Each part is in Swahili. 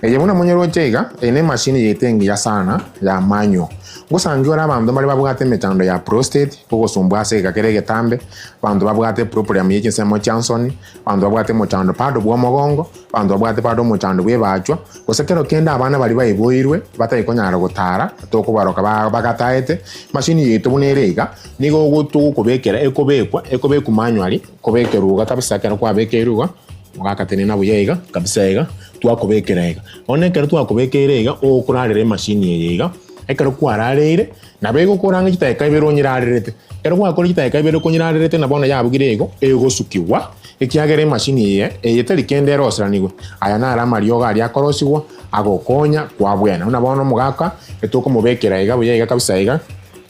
Muna monyero chega ene machine yetengi ya sana ya manyo. Gusangiora abandu bali babwate metando ya prostate kugosumbwa se kakere getambe, bandu babwate problem yeke semo Johnson, bandu babwate mochando pado bwa mogongo, bandu babwate pado mochando bwe bachwa. Gusekero kenda abana bali bayiboirwe batayikonyara gutara toko baroka bagataete machine yetu bunerega nigo gutu kubekera ekobeku manually kubekeruga kabisa kero kwa bekeruga mugakatene na buyega kabisa ega twakubekerega onekero twakubekerega okurarire machine yega ekero kwararire na bego kuranga kiteka ibero nyirarire kero gwakora kiteka ibero kunyirarire na bona yabugirego egosukiwa ekiagere machine ye eyeteri kendero osranigwe aya na arama ryoga ari akorosiwa agokonya kwa bwena una bona mugaka etoko mubekerega buyega kabisa ega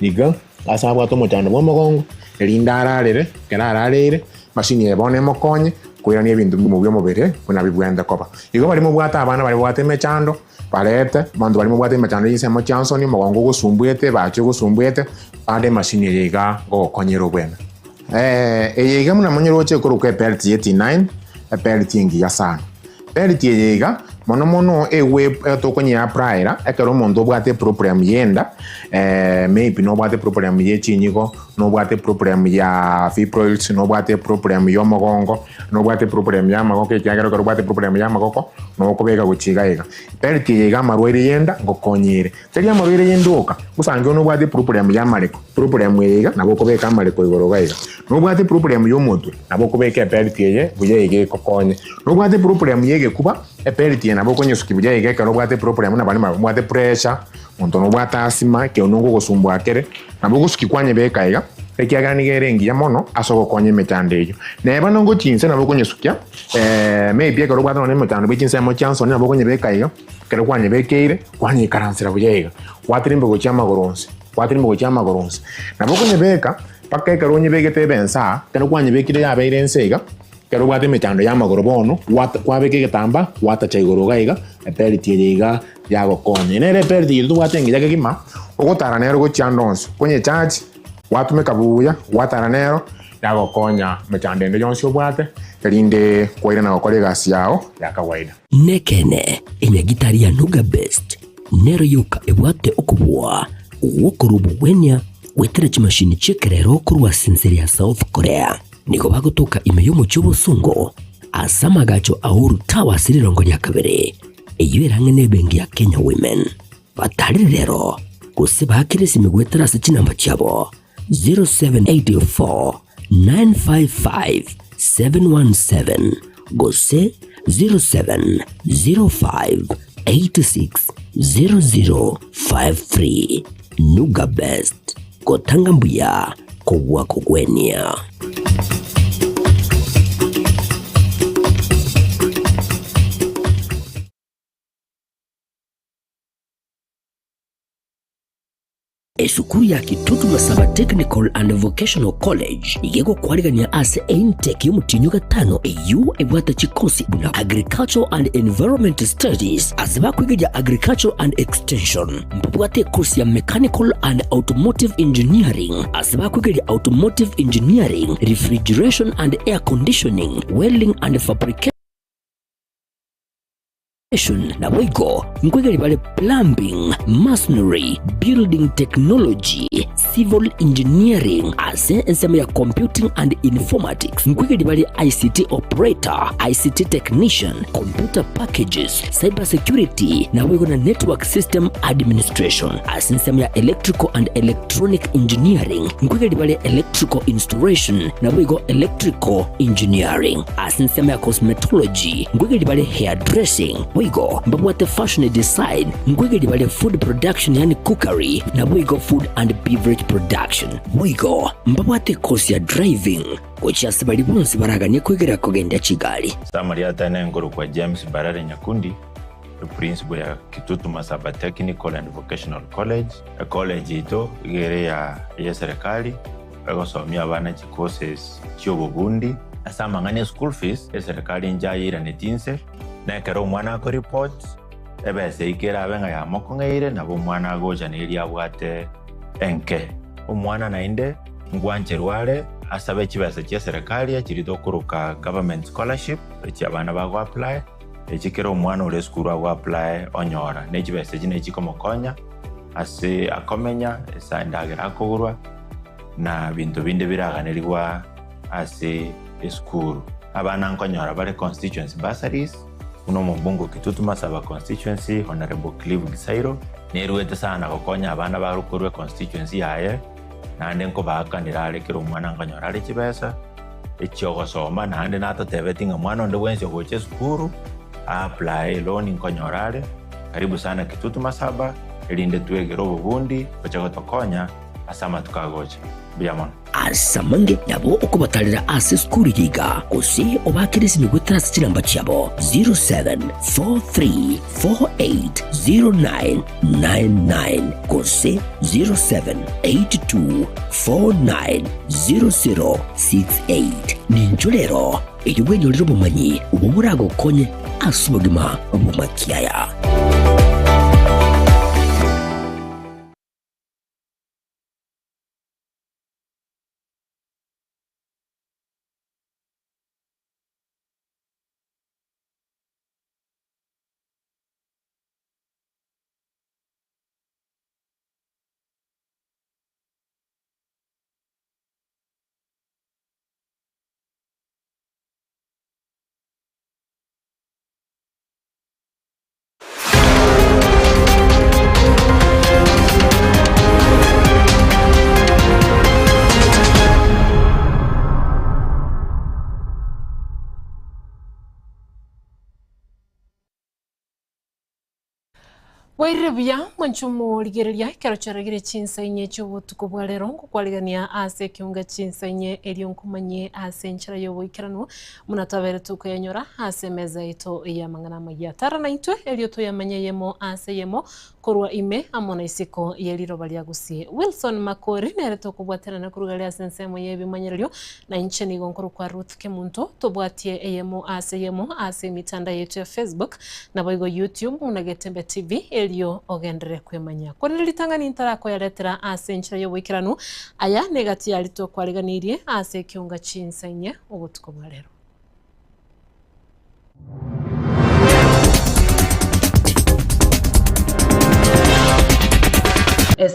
niga asabwa to mochando bo mogongo elindararire kerararire machine ye bone mokonye kuirania bintu mu byo mubere kuna bibwenda koba igo bali mu bwata abana bali bwate mechando parete bandu bali mu bwate mechando yisemo Johnson mogongo gusumbuete bacho gusumbuete ade machine yega go konyero bwena yega muna monyero che kuruka pelti 89 pelti ngi ya sana pelti yega mono ewe tokonya praira ekero mondo bwate problem yenda maybe no bwate problem ye chinyigo no bwate problem ya fibroids no bwate problem yo mogongo no bwate problem ya magoko kyagero ko bwate problem ya magoko no kubega guchiga ega pelti yega marwere yenda ngokonyere teri marwere yendoka usange no bwate problem ya mareko problem yega nabo kubeka mareko igoro gaiga no bwate problem yo moto nabo kubeka pelti ye buyege kokonye no bwate problem yege kuba pelti nabo konyo sukibuja yege kero bwate problem na bali bwate pressure monto no bwata asima ke onongo gosumbwa kere nabo gusukikwanye beka ega ekiagani gerengi ya mono asogo konye metandejo neba nongo chinse nabo konyo sukia maybe kero bwata no metando bichinse mo Johnson nabo konye beka ega kero kwanye bekeire kwanye karansira buyega watrimbe go chama goronse nabo konye beka paka kero nye begete bensa kero kwanye bekire ya beirensega kero bwate mechando ya magoro bono kwa beke getamba wata chaigoro gaiga pelti yega yago konye nere pelti yidu bwate ngi gima ogotara nero go chandons konye charge watu mekabuya watara nero yago konya mechando ndo yonsho bwate kelinde kwaira na okole gasi yao ya kawaida nekene enyagitari ya Nuga Best nero yuka ebwate okubwa wokurubu wenya wetere chimashini chekerero kurwa sinseri ya South Korea niko bagutuka imeyo mu cy'ubusungo asamagacho ahuru tawa sirirongo rya kabere eyirange nebengi ya Kenya Women batari rero gusiba kirisi migwetera sinamba cyabo 0784 955 717 gose 0705 86 0053 Nuga Best kotanga mbuya kogwa kogwenia. Esukuru ya Kitutu Masaba Technical and Vocational College igego kwarigania ase intake y'umutinyo gatano eyu ebwata chikosi buna Agricultural and Environment Studies asiba kwiga Agricultural and Extension mbwate course ya Mechanical and Automotive Engineering asiba kwiga Automotive Engineering, Refrigeration and Air Conditioning, Welding and Fabrication na wigo ngwegeli bale plumbing, masonry, building technology, civil engineering, ensema ya computing and informatics, ngwegeli bale ICT operator, ICT technician, computer packages, cyber security na wigo na network system administration, ensema ya electrical and electronic engineering, ngwegeli bale electrical installation na wigo electrical engineering, ensema ya cosmetology, ngwegeli bale hairdressing wigo mbabwate fashion design ngwegeli bale food production yani cookery na wigo food and beverage production wigo mbabwate course ya driving kuchasi bali bonsi baraganye kwegera kugenda Kigali. Samaria tane ngoro kwa James Barare Nyakundi, principal ya Kitutu Masaba Technical and Vocational College. College ito igere ya serikali bagosomya abana courses cy'obugundi asamangane school fees serikali njayira netinse na kero mwana ko report ebese ikera abenga ya mokongeire nabo mwana goja neri abwate enke umwana nainde ngwancherware asabe kibase cya serikali akiri dokuruka government scholarship eki abana bago apply echikero omwana ore skuru agwa apply onyora nechibese chine chikomokonya ase akomenya esandagera akogurwa na bintu binde biraganirwa ase skuru abana nkonyora bare constituency bursaries uno mbungo Kitutu Masaba constituency Honorable Clive Gisairo neruete sana gokonya abana barukorwe constituency yaye nande nko bakanira arekero omwana nkonyora ari chibesa echiogosoma nande natotebetinga mwana onde wense goche skuru apply loan nkonyorare karibu sana Kitutu Masaba elinde tuegero obundi bachagotokonya asama tukagocha biamon asamange nabo okubatalira ase skuru yiga kose obakirisi migutras chilamba chabo 0743480999 kose 0782490068 ninjolero eyobwenyolero bumanyi ububurago konye asubagima bumakiaya. Wairebia manchumo ligereria kero charagire chinsa inye chobutuko bwalero kwaligania ase kiunga chinsa inye elionkumanye ase nchara yobo ikirano munatabere tukayanyora ase meza ito ya mangana maya tarana itwe elioto yamanye yemo ase yemo korwa ime amona isiko yeliro baliagusie Wilson Makori nereto kubwaterana kurugali ase nsemo yebi manyeryo na incheni gonkoro kwa Ruth Kemunto tobwatie yemo ase mitanda yetu ya Facebook na boigo YouTube munagetembe TV elio ogendere kwemanya kwanilitanga nintarako yaletera ase nchira yo wikiranu aya negati alito kwaliganirie ase kiunga chinsenye ubutuko bwalero.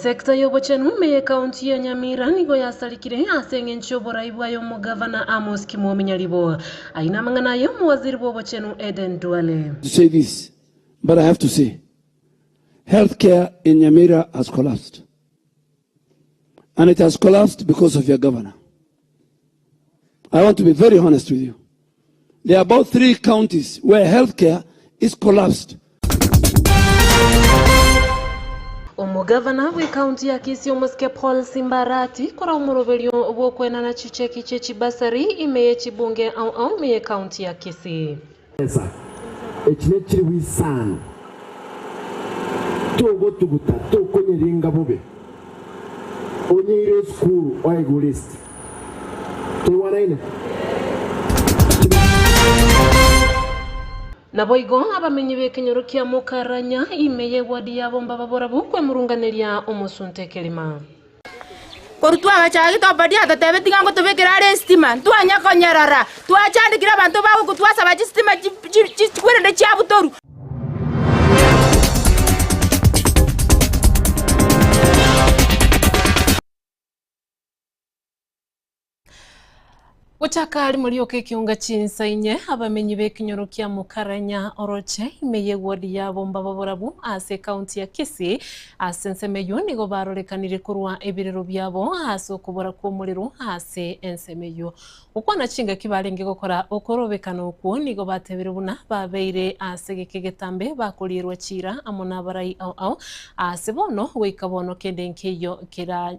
Sekta yobochenu meye kaunti ya Nyamira nigo yasalikire asenge nchobora ibwayo mugavana Amos Kimominyalibo aina mangana yo muwaziri bobochenu Eden Duale. To say this, but I have to say healthcare in Nyamira has collapsed. And it has collapsed because of your governor. I want to be very honest with you. There are about 3 counties where healthcare is collapsed. Omugavana we county ya Kisii Omoske Paul Simbarati kora umurovelio wokwena na chicheki chechi basari imeye chibunge au meye county ya Kisii. Esa, echine wisano. Togo tuguta, toko nyiringa bobe. Onyire school, oigo list. Tuwana ine. Naboigo abamenyi bekenyoro kia mukaranya imeye wadi yabo mbababora bukwe murunganeria omusunte kelima. Korutwa abachagi tobadi atatebe tingango tobekera ari estima twanya konyarara twachandikira abantu bawo kutwasa bachi stima chikwirende chabutoru. Uchakari mulioke kiunga chinsainye abamenyi bekinyoro kia mukaranya oroche imeye wadi yabo mbababurabu ase county ya Kisii ase nsemeyo nigo barorekanire kurwa ebirero byabo ase okubora kwa muliro ase ensemeyo ukwana chinga kibalenge gukora okorobekana okwo nigo batebere buna babeire ase gekegetambe bakulirwa chira amona barai au ase bono wekabono kendenkeyo kira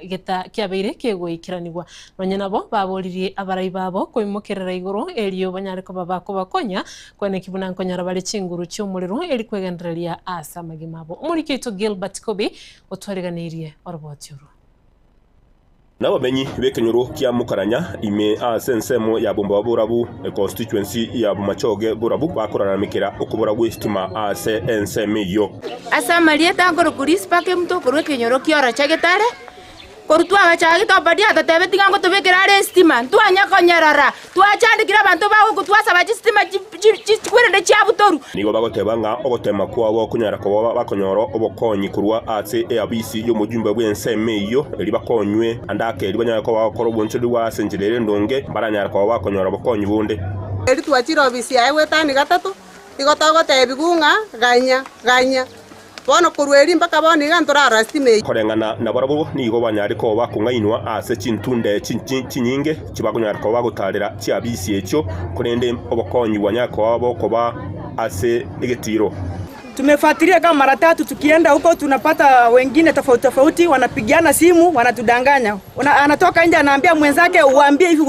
geta kiabeire kego ikiranirwa nonye nabo babolirie abarai babo koimokerera iguru elio banyareko babako bakonya kwane kibuna nkonyara bali chinguru cy'umuriro eli kwegendereria asa magimabo umurikito Gilbert Kobe otwareganirie orobotiro Nabamenyi bekenyoro kia mukaranya ime asensemo ya bomba burabu constituency ya bumachoge burabu bakoraramikira okubora gwistima ase ensemeyo Asa malieta ngoro kurispa ke mto korwe kenyoro kia rachagetare korutwa abachagi tobadi atatebe tingango tobekera ari estima twanya konyarara twachandikira abantu bawo kutwasa bachi stima chikwirende chiabutoru nigo bagotebanga ogotema kwabo kunyara ko bakonyoro obokonyi kurwa ase abisi yo mujumbe bw'enseme iyo eri bakonywe andake eri banyara ko bakoro boncho diwa senjirere ndonge baranyara ko bakonyoro obokonyi bunde eri twachira obisi yae wetani gatatu igotagotebigunga ganya bono kurweri mpaka boni gantora stime korengana na barabo nigo banyari ko bakungainwa ase cintunde cinyinge kibagonyara ko bagotarira ciabisi echo kurende obokonyi wanyako abo koba ase egetiro. Tumefuatilia kama mara 3 tukienda huko tunapata wengine tofauti wanapigiana simu wanatudanganya. Anatoka nje anaambia mwenzake uambie hivi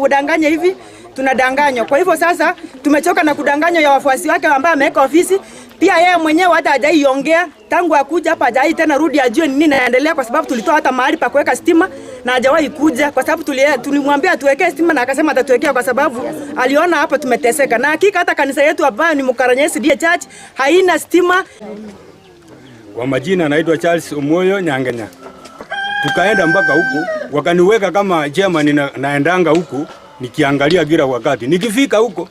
udanganye hivi tunadanganywa. Kwa hivyo sasa tumechoka na kudanganywa ya wafuasi wake ambao ameweka ofisi. Pia yeye mwenyewe hata hajaiongea tangu akuja hapa hajai tena rudi ajue nini inaendelea kwa sababu tulitoa hata mahali pa kuweka stima na hajawahi kuja kwa sababu tulimwambia tuwekee stima na akasema atatuwekea kwa sababu aliona hapa tumeteseka. Na hakika hata kanisa yetu ambayo ni Mukaranya SDA Church haina stima. Kwa majina naitwa Charles Omoyo Nyangenya. Tukaenda mpaka huku wakaniweka kama chairman naendanga huku nikiangalia kila wakati. Nikifika huko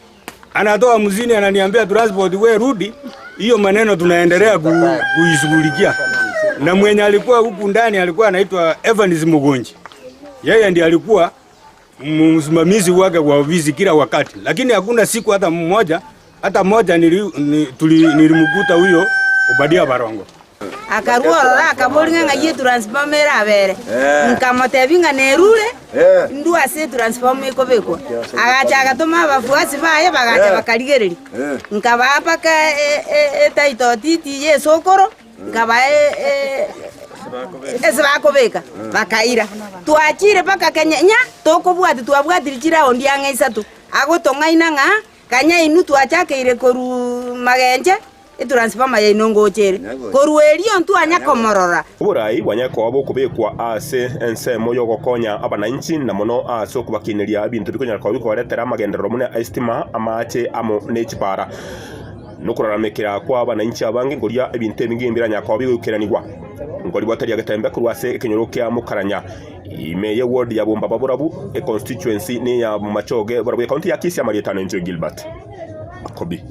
anatoa mzini ananiambia transport wewe rudi. Hiyo maneno tunaendelea kuishughulikia. Na mwenye alikuwa huku ndani alikuwa anaitwa Evans Mugonji. Yeye ndiye alikuwa msimamizi wake wa ofisi kila wakati. Lakini hakuna siku hata moja nilimkuta huyo Obadia Barongo. Akaruora akabolinga ngaye transformer abere nkamotebinga nerure ndu ase transformer ikobekwa agacha agatoma abafuasi baye bagacha bakarigereri nkabapa ka etaito titi yesokoro nkaba bakobeka bakaira twachire paka Kenya tokobwati twabwatirikira ondi angaisatu agotongaina nga kanya inu twachakeire koru magenje transformer ya inongo chere korueri ontu anyakomorora urai wanyako abo kubekwa ase ensemo yo gokonya abananchi na mono aso kubakiniria bintu bikonya kwa biko baretera magendero mune estima amache amo nechipara nukuraramekera kwa abananchi abange ngoria ebintu ebingi imbiranya kwa bigukiranirwa ngori bwatari agatembe kurwase ekenyoro kya Mukaranya imeye ward ya Bomba Baburabu e constituency ni ya Machoge Burabu county ya Kisii Marietano Njo Gilbert Kobi.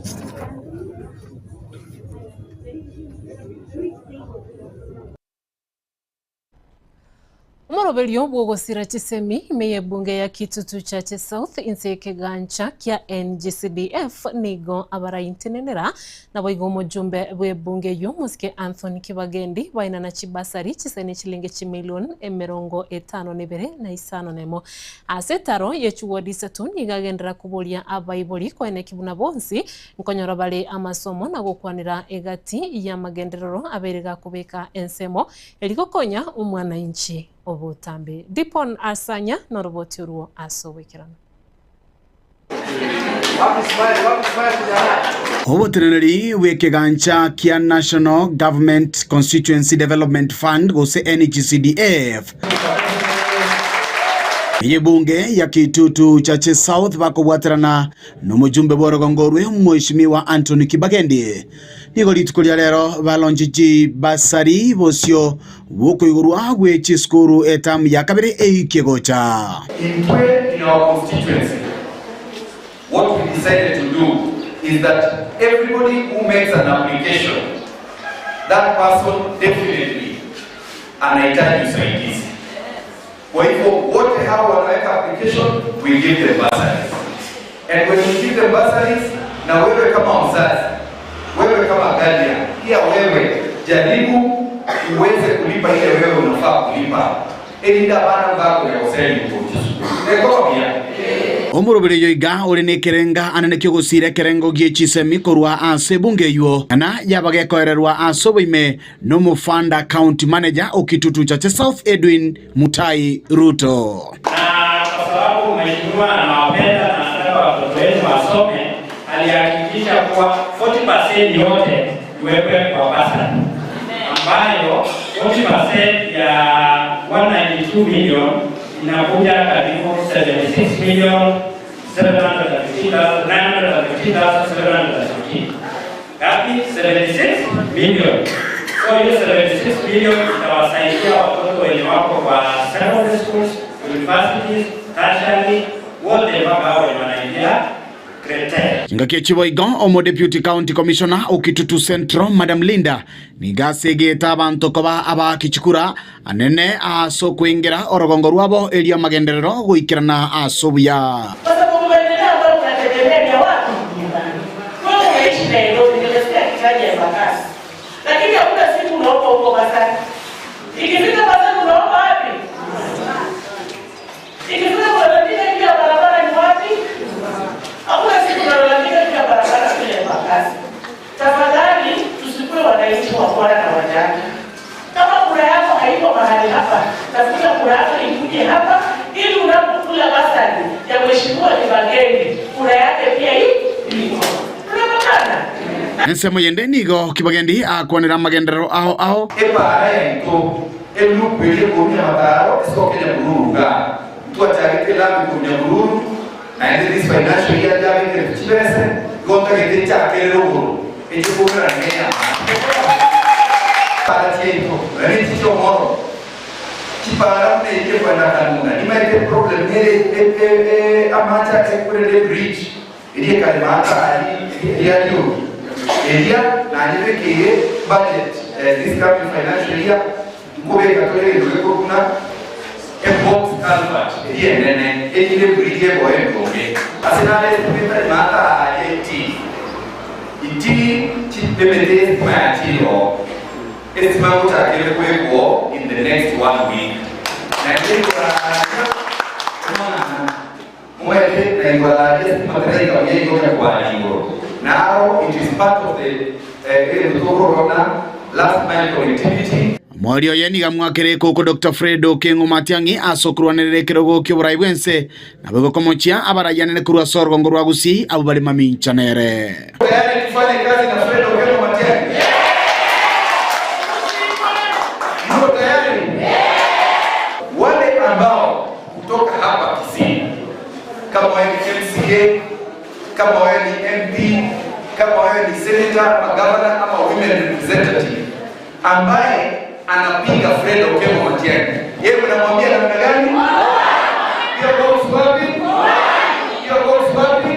Omoroberio bwogosira chisemi meye bunge ya Kitutu Chache South inseke gancha kia NGCDF nigo abaraintenenera na boigo mujumbe bwe bunge yu muske Anthony Kibagendi baina na chibasari chisene chilinge chimilioni 52 asetaro yechuwodi setun igagendera kubolia abaiboli kwa ene kibuna bonsi nkonyora bale amasomo na gukwanira egati ya magenderero aberega kubeka ensemo eliko konya umwana inchi obutambe Dipon Asanya noroboti uruo asowekirana Oboteneri wekegancha kia National Government Constituency Development Fund gose NGCDF Bunge ya Kitutu Chache South bakobwaterana n'umujumbe borogongorwe mheshimiwa Anthony Kibagendi nigo litukulia lero balonjiji basari bosio bukoigurwa gwe chiskuru etam ya kabere eikegocha in our constituency. What we decided to do is that everybody who makes an application, that person definitely anahitaji usaidizi. Kwa hivyo wote hao wanaweka application, we give them bursaries. And when we give them bursaries, na wewe kama mzazi, wewe kama guardian, pia wewe jaribu uweze kulipa ile wewe unafaa kulipa. Enda bana ngako ya useni kujisu. Nekobia. Omoroberio iga uri ni kirenga anene kigusire kirengo gichisemi korwa ase bunge yuo na yabage koererwa asoboime no mufanda county manager Okitutu Chache South Edwin Mutai Ruto. Na kwa sababu mheshimiwa anawapenda na anataka watoto wetu wasome, alihakikisha kuwa 40% yote iwekwe kwa basari, ambayo 40% ya 192 million inakuja karibu 76,715,715. Gapi 76 million. So hiyo 76 million itawasaidia watoto wenye wako kwa secondary schools, universities, tertiary, wote mpaka hao wenye wanaingia critère. Ngake Chiboigo omo Deputy County Commissioner Okitutu Central Madam Linda nigasegeta abantu koba abakichikura anene aso kwingira orogongo rwabo elia magenderero guikirana asobuya. Lakini hakuna siku unaomba huko Basari. Ikifika Basari unaomba wapi? Ikifika unalalamika juu ya barabara ni wapi? Hakuna siku unalalamika juu ya barabara kule Bakasi. Tafadhali tusikuwe wananchi wa bora na wajanja. Kama kura yako haiko mahali hapa, tafuta kura yako ikuje hapa ili unapokula Basari ya mheshimiwa Kibageni, kura yake pia iko. Tunapatana. Nsemo yende nigo Kibagendi akwanira magenderero aho Epara ento elupele komya mataro esokenya bururuga tuachagete lambi komya bururu na ende this financial year jabe kile chibese gonta kete chakele ruguru eje komera ngenya para tiempo rani chicho moro chipara ne ije kwenda kanuna imaite problem nere amacha ekure bridge ile kalimata ali ya juu area na nileke budget this coming financial year ngobe katole ndio kuna a box culvert area nene ile bridge boye ngobe asinale tumepata mata iti chipemete kwa tio esimango takele kweko in the next 1 week na ndio mwete na ingwala just matrai kwa yego kwa hiyo. Now it is part of the last mile connectivity. Mwario yeni gamwakire koko Dr. Fredo Kengo Matiangi asokurwanirire kirogo kyoburai bwense nabego komochia abarayanene kurwa sorgongo rwa gusi abo bali maminchanere. Tayari tufanye kazi na Fredo Kengo Matiangi. Ndio tayari. Wale ambao kutoka hapa Kisii kama wewe MCA, kama wewe ni MP, kama wewe ni senator, governor ama women representative ambaye anapiga Fredo Kengo Matiangi, yeye unamwambia namna gani? Hiyo goes wapi? Hiyo goes wapi?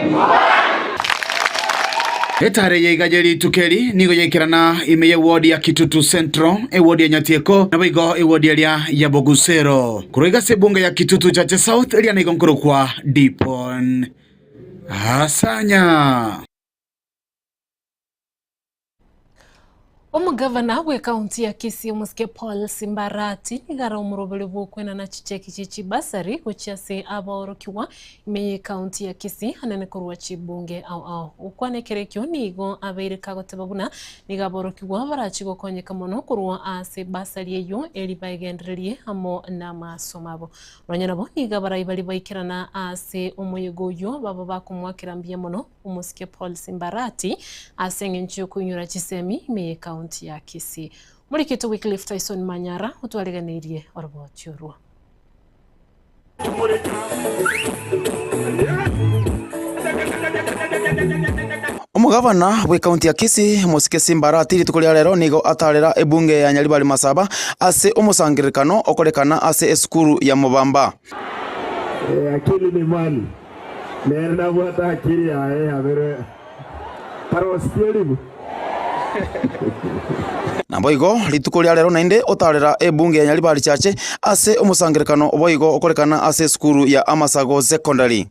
Etare yegajeri tukeri nigo yekirana imeye ward ya Kitutu Central ward ya Nyatieko na bigo ward ya Bogusero kuroiga sebunga ya Kitutu Chache South elia nigo nkoro kwa Dipon Asanya. Omugavana we kaunti ya Kisii Musike Paul Simbarati nigara umurobele bwokwena na chicheki chichi basari kuchiase abaorokiwa imeye kaunti ya Kisii hanene kurwa chibunge au ukwane kerekyo nigo abeire kagotebabuna nigaborokiwa barachigo konyeka mono kurwa ase basari eyo eli bagendererie amo na masomabo ronyana bo nigabara ibali baikirana ase umuyego yo baba bakumwakirambia mono Musike Paul Simbarati asenge nchiyo kunyura chisemi imeye kaunti ya Kisii. Murikitu Wycliffe Tyson Manyara utwaleganirie orobotyorwa. Omugavana we kaunti ya Kisii Musike Simbarati litukulia lero nigo atarera ebunge ya Nyaribali Masaba ase omusangirikano okorekana ase eskuru ya Mubamba. Akili ni mali. Nenda bwata akili ya abere. Parostielimu. Namboigo litukulia lero nainde otarera ebunge ya Nyaribali chache ase omusangirikano oboigo okorekana ase skuru ya Amasago Secondary.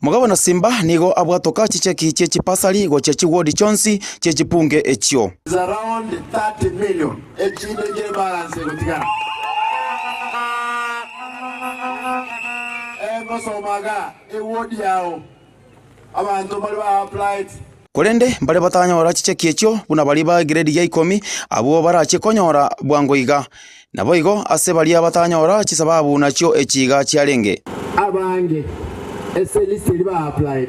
Mugavana Simba nigo abwatoka chicheki chechi pasali go chechi ward chonsi chechi punge echio. Is around 30 million. Echinde je balance gotiga. Somaga ward yao. Abantu bali ba applied. Kolende mbale batanyora chicheki echio buna bali ba grade ya 10 abo barache konyora bwangoiga. Naboigo ase bali abatanyora chisababu nacho echiga chialenge. Abange SLS liba applied.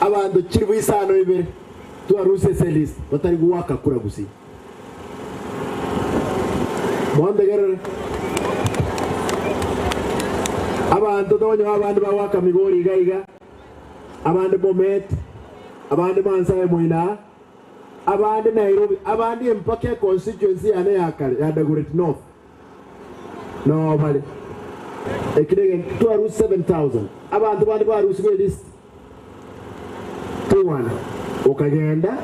Abantu chiribu isano ibere tu aruse SLS batari guwaka kura gusi. Bonde gerere. Abantu tonyo abantu bawaka migori gaiga. Abantu Bomet, abantu Mansae Moina, abantu Nairobi, abantu Mpake constituency ane yakale ya Dagoretti North. No bali. ekirege twarusi 7,000 abantu bandi barusi kwe list tuwana ukagenda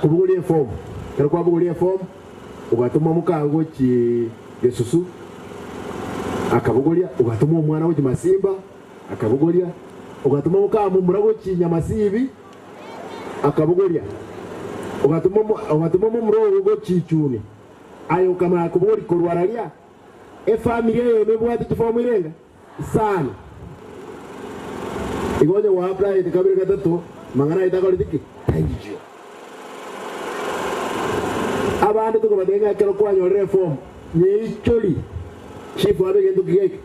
kubugulia form kalikuwa bugulia form ugatuma mukago ki gesusu akabugulia ugatuma umwana wo Masimba akabugulia ugatuma mukamu murago ki Nyamasibi akabugulia ugatuma mumuro go ki Chuni ayo kama kuburi kurwaralia family yo mebwati kifomu irenga sana igonye wa apply kabiri gatatu mangana itakolitiki tangijo abandi tuko badenga kero kwanyo reform nyicholi chief wabe gendo kigeke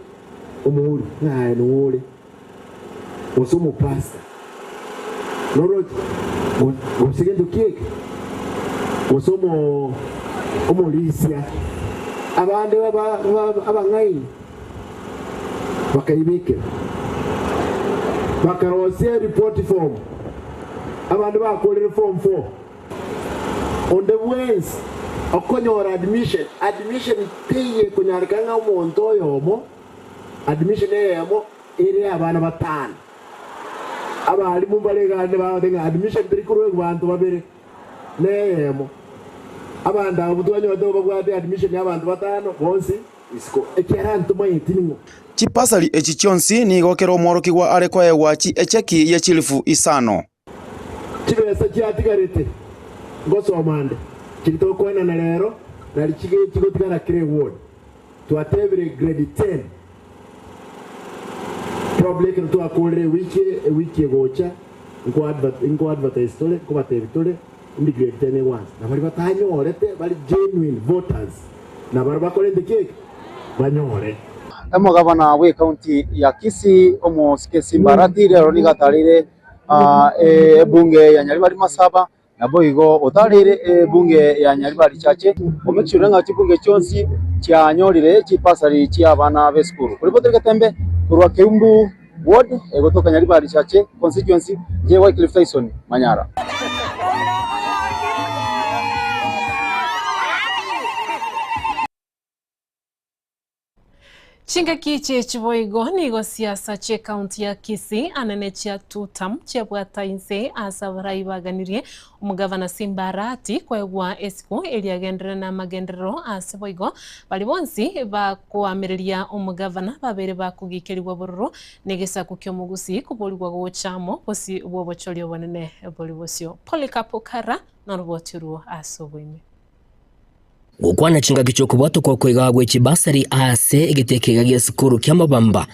umuhuri ngai nuule usumu pasta noro usigendo kigeke usumu umulisia abandi abangai bakaibike bakarose report form abandi bakolera form 4 on the ways okonyora admission tiye kunyarikanga umuntu oyomo admission eyemo iri abana batano abali mumbalegane badenga admission trikuru abantu babere neyemo abanda abutwanyo bagwate admission y'abantu batano bonsi isiko ekirantu mayitingo chipasali echi chionsi ni gokero mworoki gwa arekwa ewachi echeki ye chilifu isano chibesa kyatigarete ngosomande kirito kwena na lero nali kigo tigana kire ward twatebere grade 10 probably kino twakore wiki gocha ngo advertise tole kuba tebitole indi grade 10 once na bali batanyorete bali genuine voters na bari bakore ndike banyore Gavana we county ya Kisii Omosikesi Mbarati rero nigatarire bunge ya Nyaribari Masaba na boigo utarire bunge ya Nyaribari chache omekishure nga chibunge chonsi cyanyorire chipasari cy'abana b'eskuru kuri botere gatembe kurwa Keumbu ward egotoka Nyaribari chache constituency je Wycliffe Tyson Manyara. Chinga kiche chiboigo nigo siasa che county ya Kisii anene chia tutam chia bwatainse asabarai baganirie umugavana Simbarati kwegwa esiku eliagendere na magendero aseboigo bali bonsi bakwamiriria umugavana babere bakugikeriwa bororo negesa kukyo mugusi kubolwa gochamo posi bobochorio bonene bolibosio Polikapo Kara norbotiruo asobwime gukwana chinga kichokubwato kwa kwega gwe chibasari ase egetekega gya skuru kya mabamba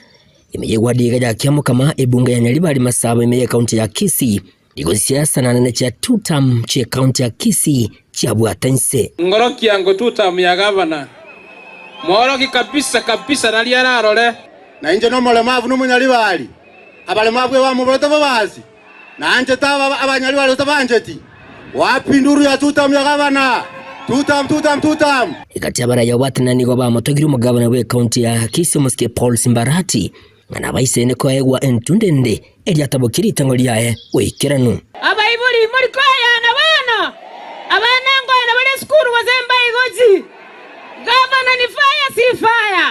imeyegwa diga ya kyamo kama ebunga ya Nyaribari Masaba imeye county ya Kisii digo siasa na nene cha tutam che county ya Kisii cha bwatanse ngoroki yango tutam ya governor moroki kabisa nali ararore na inje no molemavu no Munyaribari abalemavu wa muboto babazi na anje taba abanyaribari utabanjeti wapinduru ya tutam ya governor tutam ikati abara ya watina nigo ba motogiri umugabana we county ya Kisii Muske Paul Simbarati ngana baisene ko egwa entundende eliatabokiri tango lyae weikiranu abaibuli muri kwaya na bana abana ngo na bale skuru wazemba igoji governor ni fire si fire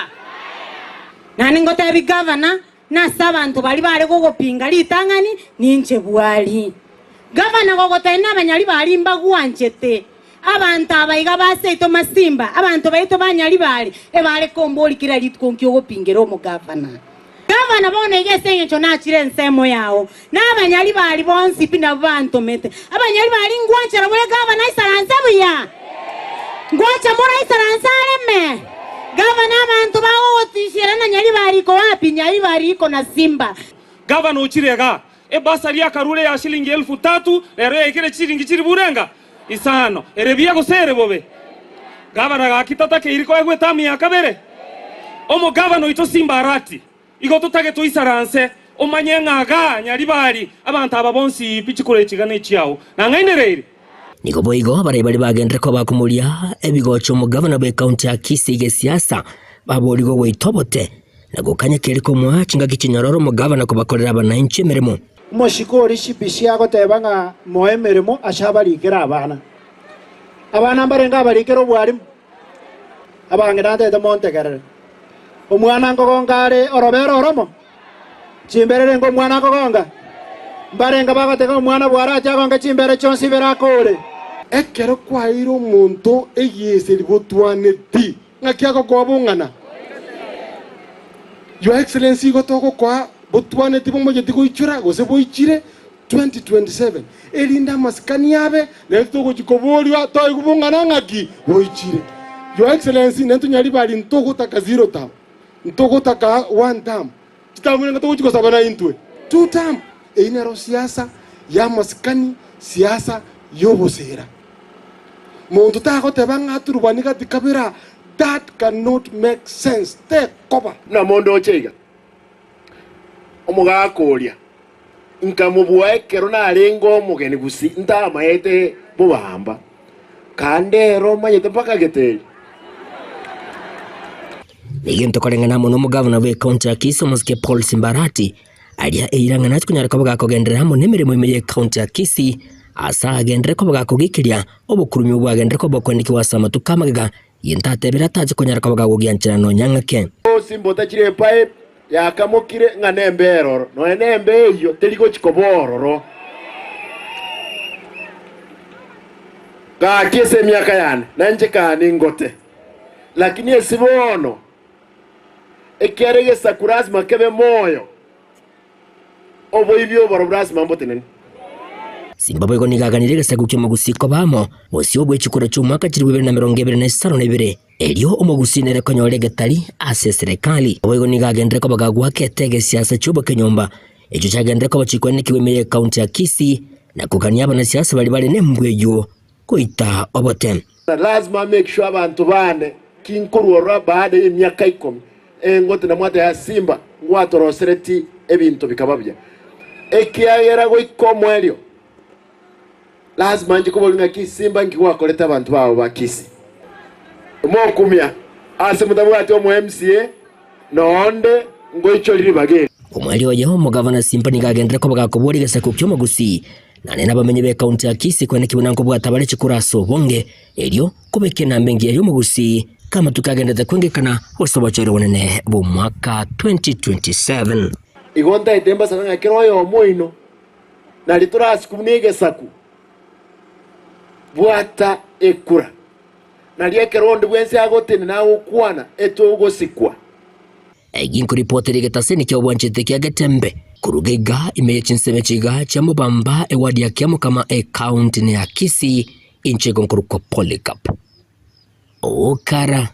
nani ngote bi governor na sabantu bali bale gogopinga litangani ninche bwali governor gogote na Banyaribari mbagwanchete abantu abayiga baseito Masimba abantu bayito Banyaribari ebale komboli kira litkonkyo gopingero umugavana gavana bone igesenye cho nachire nsemo yawo n'Abanyaribari bonsi pinda bantu mete Abanyaribari ngwanchara bole gavana isaranza buya ngwacha mora isaranza leme gavana abantu bawotishira na Nyaribari ko wapi Nyaribari iko na Simba gavana uchirega ebasari akarule ya shilingi 3,000 lero ikire chiringi chiri burenga isano erebia gusere bobe gavana gakitata ke iriko egwe tami yakabere omo gavana ito Simbarati igo tutage tuisaranse omanye ngaga Nyaribari abantu ababonsi pichikure chigane chiao na ngainerere nigo boigo bari bagendere ko bakumulia ebigocho mu gavana be county ya Kisii ge siasa baboligo weitobote nagukanya keliko mwa chinga kichinyororo mu gavana ko bakorera abananchi emeremo Moshikori shipishi agotebanga moemeremo ashabarikira abana mbarenga barikero bwari abangira ndete montegerere omwana ngogongare orobero oromo chimberere ngo mwana ngogonga mbarenga bagoteka omwana bwara chagonga chimbere chonsi berakore ekero kwaira omonto eyeseri botwaneti ng'akiago kobung'ana Your Excellency gotoko kwa botwaneti bomogeti goichura gose boichire 2027 elinda maskani yabe neto gochikoboria toy kubung'ana ng'aki boichire Your Excellency neto nyali bali ntoko taka 0 term ntoko taka 1 term chitamune ngato gochikosabana intwe 2 term einero siasa ya maskani siasa yobosera muntu tagoteba ng'aturubani gati kabira that cannot make sense te koba na mondo ocheiga omugakoria nkamubwaekero narengo mugeni gusi ntamaete bubamba kandero mayete paka geteri Nigento korengana muno mugavana we county ya Kisii Omusike Paul Simbarati aria eirangana kunyara kobaga kogendera hamwe nemirimo imeye county ya Kisii asa agendere kobaga kugikiria obukurumi bwagendere kobokweniki wasama tukamagaga yentatebera taje kunyara kobaga kugianchira no nyangake simbota chire pipe yakamukire ng'anembero no enembe iyo terigo chikobororo gakese miaka yane nanje kani ngote lakini esibono ekerege sakurazma kebe moyo obo ibyo borobrasma mbotenene Zimbabwe go nigaganire gesagu ky'omugusiko bamo bosi obwechikura cy'umwaka kiri 2025 elio omugusinere konyore getali ase serikali obwego nigagendere ko bagagwa ketege siasa cy'ubo kenyomba ejo cyagendere ko bachikwane kiwemeye county ya Kisii na kukania abana siasa bali nembweyo koita obotem lazima make sure abantu bane kinkurura baada y'imyaka 10 ngote na mwata ya Simba ngwatorosereti ebintu bikababya ekiagera go ikomwelio lazima nje kubolinga Kisimba nkiwakoleta abantu bawo ba Kisii mokumya ase mutabwati omu MCA nonde ngoicho liri bagere omwali oyo mugavana Simba nigagendere ko bagakobori gesaku ky'omugusi nane nabamenye be county ya Kisii kwene kibunanko bwatabale chikuraso bonge elio kubeke na mbengi yo mugusi kama tukagendete kwengekana osobachero bonene bo mwaka 2027 igonta itemba sana kiroyo omoino na liturasi kumunige saku bwata ekura na liekerondo bwense agotene nawo kwana etogo sikwa egin kuripoteri getaseni kya obwanchete kya getembe kurugega imeye chinseme chiga cha mubamba ewadi ya kiamu kama account ne ya Kisii inche gonkuruko Polycarp okara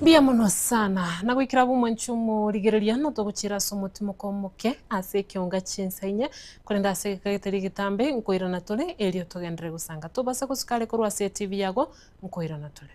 Bia muno sana na gwikira bumwe nchumu rigereria no toguchira somutimo komuke ase kionga chinsainye kurenda ase kageteri gitambe nkoira na tole elio togendere gusanga tobasa kusikale kurwa ase TV yago nkoira na tole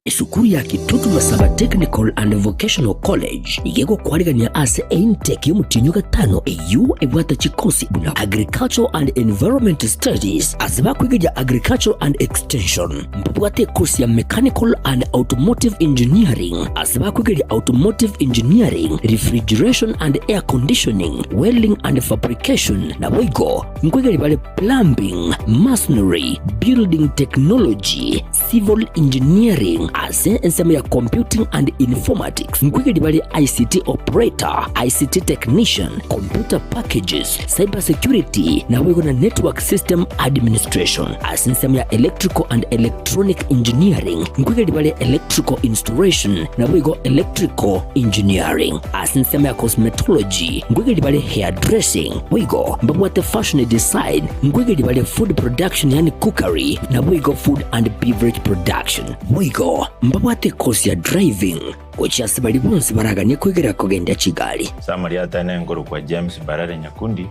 Esukuru ya Kitutu Masaba Technical and Vocational College igego kwarigania ase intake y'umutinyo gatano EU ebwata chikosi buna Agricultural and Environment Studies asiba kwiga Agricultural and Extension mbwate course ya Mechanical and Automotive Engineering asiba kwiga Automotive Engineering, Refrigeration and Air Conditioning, Welding and Fabrication na wigo nkwiga bale Plumbing, Masonry, Building Technology, Civil Engineering ase ensema ya Computing and Informatics nkwigedi bali ICT Operator, ICT Technician, Computer Packages, Cyber Security na wigo na Network System Administration ase ensema ya Electrical and Electronic Engineering nkwigedi bali Electrical Installation na wigo Electrical Engineering ase ensema ya Cosmetology nkwigedi bali Hairdressing wigo mbabwate Fashion Design nkwigedi bali Food Production yani Cookery na wigo Food and Beverage Production wigo mbabwate course ya Driving kocha sibali bonse baraganye kwegera kugenda Kigali Samari atane ngoro kwa James Barare Nyakundi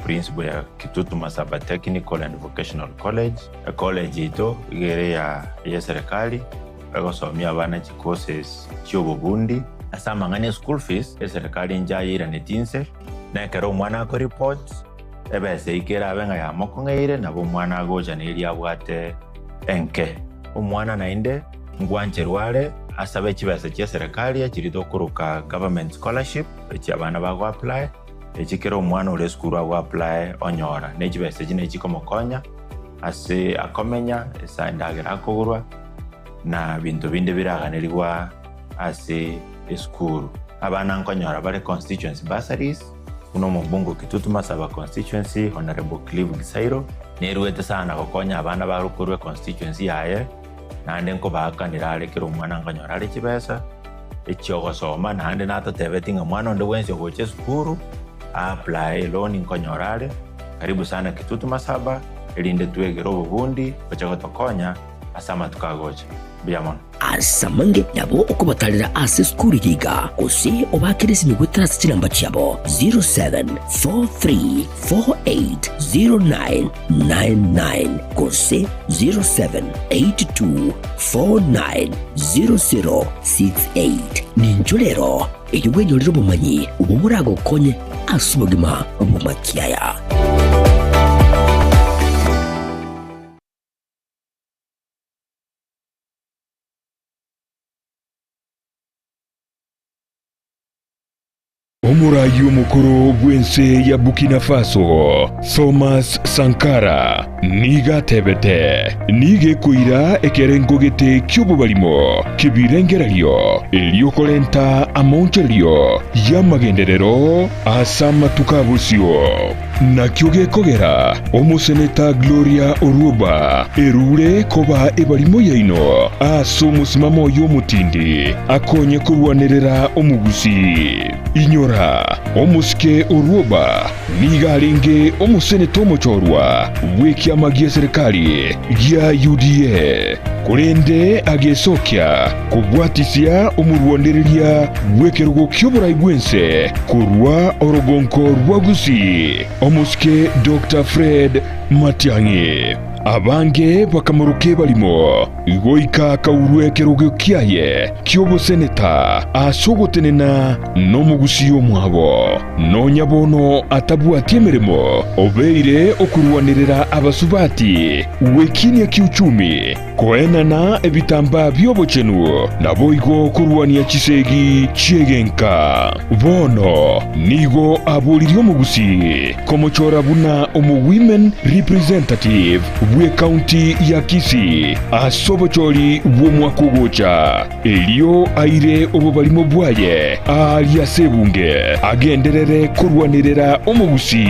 principal ya Kitutu Masaba Technical and Vocational College a college ito igere ya serikali bagosomia abana courses cy'obubundi asa mangane school fees eserikali njayira netinse nekero omwana ko report ebese ikera abenga ya mokongeire nabo omwana agoja neria bwate enke omwana nainde ngwancherware asabe kibese kya serikali ekirito kuruka government scholarship ekyabana bago apply ekikero omwana ule school ago apply onyora nekibese kine kikomokonya ase akomenya esandagira akogurwa na bintu binde biraganirwa ase school abana nkonyora bale constituency bursaries uno mbungo Kitutu Masaba constituency Honorable Clive Gisairo neruwete sana gokonya abana barukurwe constituency yaye nande nko bakanira alekera omwana nkonyora ale kibesa ekyogosoma nande natotebetinga mwana onde wense goche school apply loan nkonyora ale karibu sana Kitutu Masaba elinde tuegero obubundi bachagotokonya asama tukagocha biamon asamange nabo okubatalira ase skuli yiga kose obakirisi migwetara kinamba kyabo 0743480999 kose 0782490068 ninjolero eyobwenyolero bumanyi ubumurago konye asubugima bumakiaya. Omurayi omukuru bwense ya Burkina Faso Thomas Sankara niga tebete nige kuira ekerengogete ky'obubalimo kibirengeralyo eliokolenta amoncheryo yamagenderero asamatukabusiyo nakyo gekogera omuseneta Gloria Oruoba erure koba ebalimo yaino aso musimamo y'omutindi akonye kurwanerera omugusi inyora omusike Oruoba nigalinge omuseneta omuchorwa bwekyama gya serikali gya UDA kulende agesokya kubwatisya omurwandereria bwekerugo ky'oburayi bwense kurwa orogonko rwagusi omusike Dr. Fred Matiang'i abange bakamuruke balimo igoika kaurwe kerugo kyaye kyoboseneta asogotenena nomugusiyo mwabo nonyabono atabwatie emirimo obeire okurwanirira abasubati wekinia kiuchumi koenana ebitamba byobochenu naboigo kurwania chisegi chiegenka bono nigo aboliryo mugusi komochora buna omu women representative bwe county ya Kisii asobocholi bw'omwakugocha elio aire obubalimo bwaye alia sebunge agenderere kurwanirira omugusi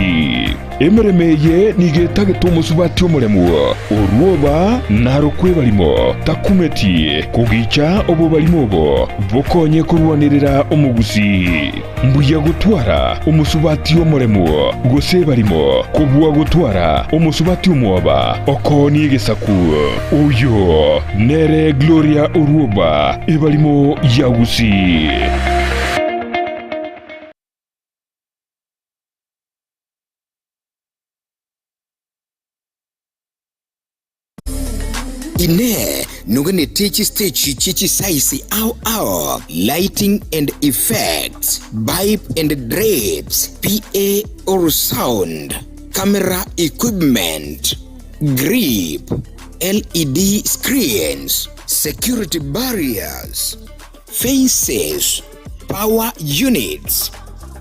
emeremeye nigetageta omusubati omulemu Oruoba narokwe balimo takumeti kugicha obubalimo obo bokonye kurwanirira omugusi mbuya gutwara omusubati omulemu gose balimo kubwa gutwara omusubati omwoba okoni egesaku uyo nere Gloria Oruoba ebalimo yagusi. Ine nugane techi stage chichi saisi au lighting and effects, pipe and drapes, PA or sound, camera equipment, grip, LED screens, security barriers, fences, power units,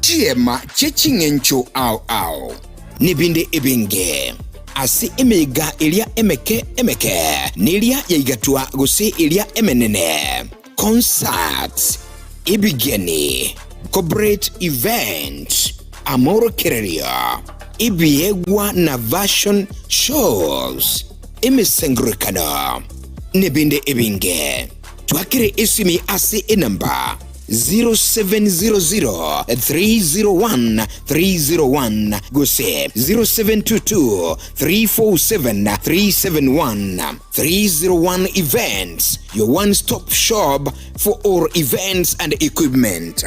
tiema chechingencho au nibinde ebenge asi emega elia emeke nelia yaigatua gose elia emenene concerts ibigeni corporate events amoro kereria ibiegwa na version shows emesengrekana nebinde ebinge twakire isimi asi enamba 0700-301-301 gose 0722-347-371 301 Events, your one-stop shop for all events and equipment.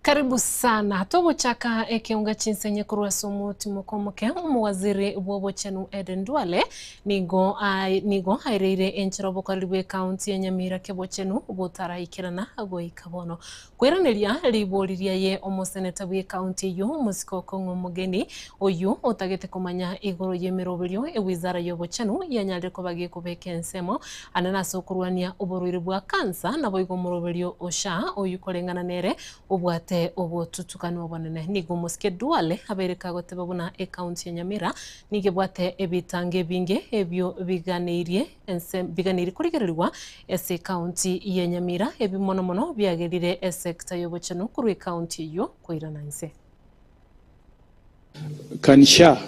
Karibu sana. Tobo chaka ekiunga chinsenye kurwa somo timokomoke umuwaziri wobo chenu Eden Duale nigo haireire enchirobo karibu county ya Nyamira kebo chenu ubotara ikirana ago ikabono. Kweraneria liboriria ye omoseneta bwe county yo musiko kongo mugeni oyu otagete kumanya igoro yemeroberio wizara yobo chenu yanyalde ko bagiye kubeka ensemo anana sokurwania uborwiri bwa kansa nabo igomoroberio osha oyu kolengana nere ubwate obo tutukano obonene nigo muske Duale abereka goteba buna account ya Nyamira nige bwate ebitange binge ebyo biganiri kurigererwa ese county ya Nyamira ebimono byagerire sector yobochano kuri county yo koirana nse. Can SHA,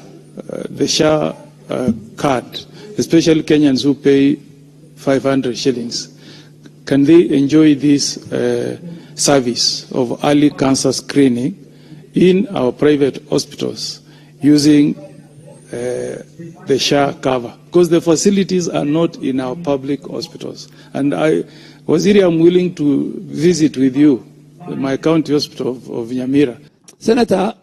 the SHA card, especially Kenyans who pay 500 shillings, can they enjoy this service of early cancer screening in our private hospitals using the SHA cover? Because the facilities are not in our public hospitals. And Waziri, I'm willing to visit with you my county hospital of Nyamira. Senator,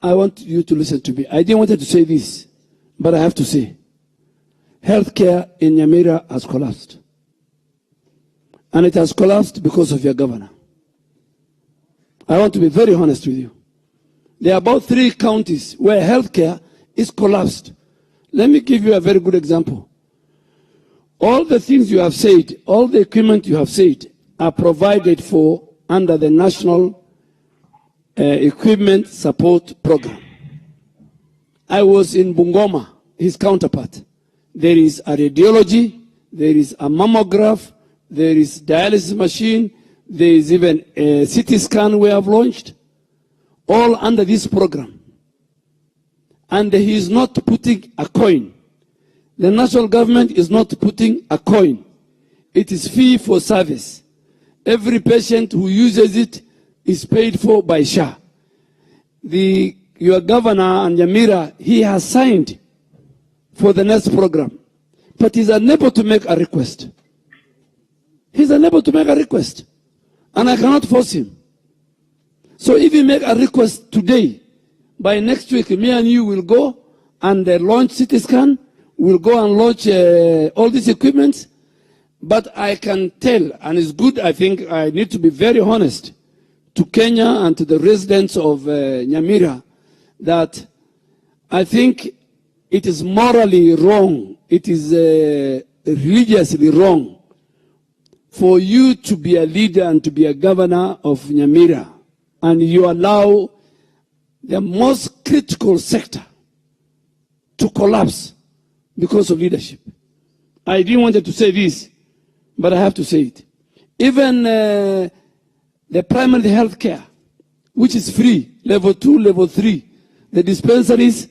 I want you to listen to me. I didn't want to say this, but I have to say, healthcare in Nyamira has collapsed. And it has collapsed because of your governor. I want to be very honest with you. There are about 3 counties where healthcare is collapsed. Let me give you a very good example. All the things you have said, all the equipment you have said, are provided for under the National Equipment Support Program. I was in Bungoma, his counterpart. There is a radiology, there is a mammograph, there is dialysis machine, there is even a CT scan we have launched, all under this program. And he is not putting a coin. The national government is not putting a coin. It is fee for service. Every patient who uses it is paid for by SHA. Your governor and Nyamira, he has signed for the next program, but he's unable to make a request. He's unable to make a request, and I cannot force him. So if you make a request today, by next week, me and you will go and launch CT scan. We'll go and launch all these equipments. But I can tell, and it's good, I think I need to be very honest to Kenya and to the residents of Nyamira, that I think it is morally wrong, it is religiously wrong for you to be a leader and to be a governor of Nyamira, and you allow the most critical sector to collapse because of leadership. I didn't want to say this, but I have to say it. Even the primary health care, which is free, level 2, level 3, the dispensaries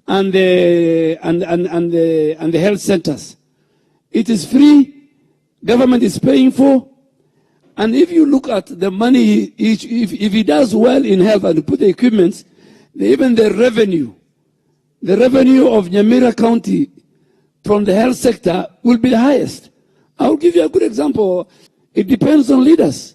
and the health centers, it is free. Government is paying for. And if you look at the money, if he does well in health and put the equipment, even the revenue of Nyamira County from the health sector will be the highest. I will give you a good example. It depends on leaders.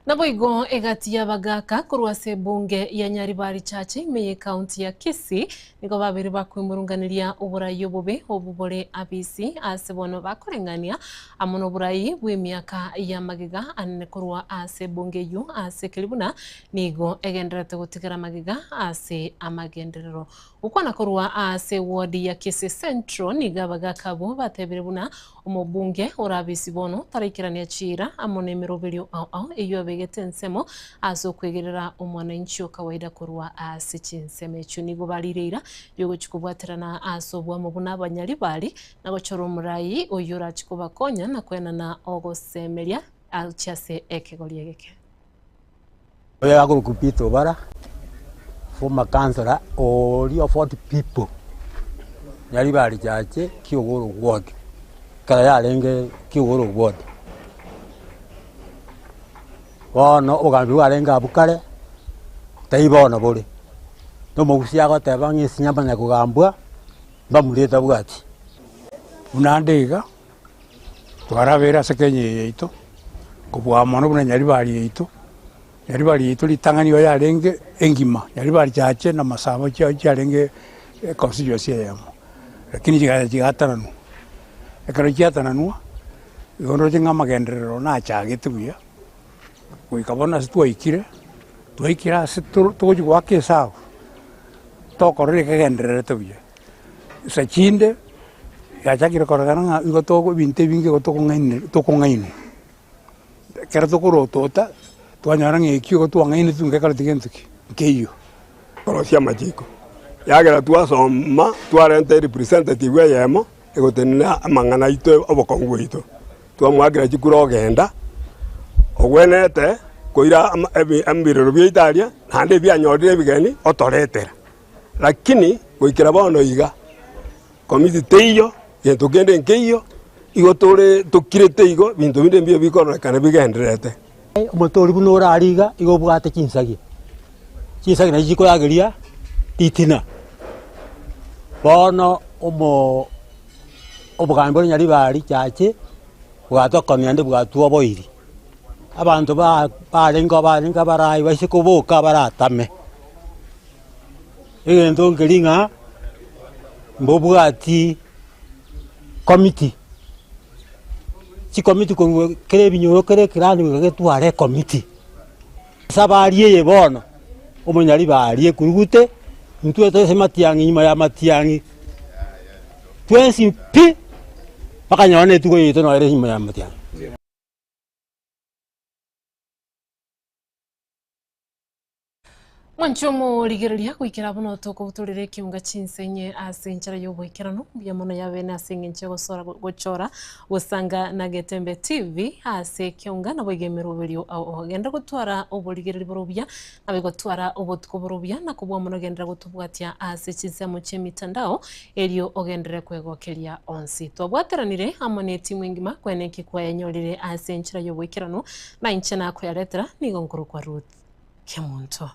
Naboigo egati ya bagaka kurwase bunge ya Nyaribari Chache meye county ya Kisii niko babiri bakwimurunganiria uburayi bobe obubore abisi asebono bakorengania amono burayi bw'emyaka ya magega anene kurwa ase bunge yu ase kilibuna nigo egenderete gutigara magega ase amagenderero ukwana kurwa ase ward ya Kisii Central niga bagaka bo batebere buna umubunge urabisi bono tarikirania chira amone meroberio eyo begete nsemo aso kwegerera umwananchi kawaida kurwa ase chinseme chunigo balireira yogo chikubwaterana aso bwa mubuna abanyaribali nago choro murayi oyura chikubakonya na kwena na ogosemeria alchase ekegoliegeke oya kupito bara former councillor only 40 people Nyaribari Chache Kiogoro ward kala yarenge Kiogoro ward bono ogambi warenga bukare taibona bole no mugusia go tebangi sinyamba na kugambwa bamureta bwati unandega twarabera sekenye yito kubwa mono buna Nyaribari yitu litanganio yarenge engima Nyaribari chache na Masaba yarenge constituency yamo lakini jigatananu ekaro jigatananu igono jinga magenderero na chagete buya kuikabona situikire tuikira situji wake sawa tokorere kagenderero tubuya sachinde yachakire koragana igo toko binte binge go toko ngaine kera tokoro tota twanyara ngekio go twangaine tunge kala tigentuki nkeyo korosia majiko yagera twasoma twarente representative yemo egotenena amang'ana ito obokongo ito twamwagira chikuro ogenda ogwenete koira ambiriro bya Italia nande byanyorire bigeni otoretera lakini goikira bono iga komiti teiyo gento kende nkeyo igo tore tukirete igo bintu binde mbio bikorekana bigenderete omotori buno orariga igo bwate chinsagi na jiko yageria titina bono obugambo Nyaribari chache bwatokonia ndi bwatuo boiri abantu barenga barayi baise kubuka baratame egento ngeringa mbobwati committee chi committee ko kere binyoro kere kirani gagetware committee sabari ye bono Nyaribari ekurugute ntwe tose matiangi nyuma ya matiangi twensi pi bakanyone tugo yito no ere nyuma ya matiangi Mwanchomo ligiriria kuikira buno toko buturire kiunga chinsenye asenchara yobwekirano bya mono yabene asengenche gosora gochora usanga na Getembe TV ase kiunga na bwegemero byo ogenda gutwara obuligiriri borobya abigotwara obutko borobya na kubwa mono gendera gutubwatia ase chisemo chemitandao elio ogendere kwegokeria onsi twabwateranire amone timu ngima kweneki kwa yanyorire asenchara yobwekirano na inchana ko yaletera nigo nkuru kwa Ruth Kemunto.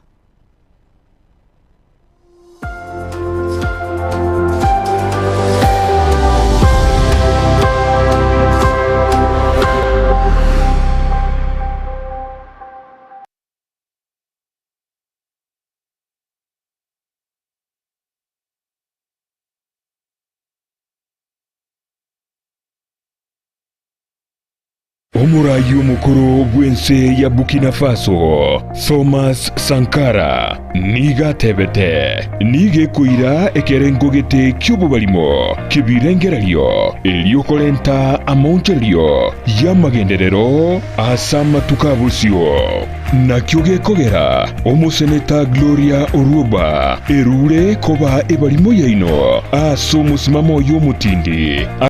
Omurayi omukuru bw'ensi ya Burkina Faso Thomas Sankara nigatebete nigekwira ekerengogete ky'obubalimo kibirengeralyo eliokolenta amontelyo y'amagenderero asa amatukabusyo nakyo gekogera omuseneta Gloria Oruba erure koba ebalimo yaino asa omusimamo y'omutindi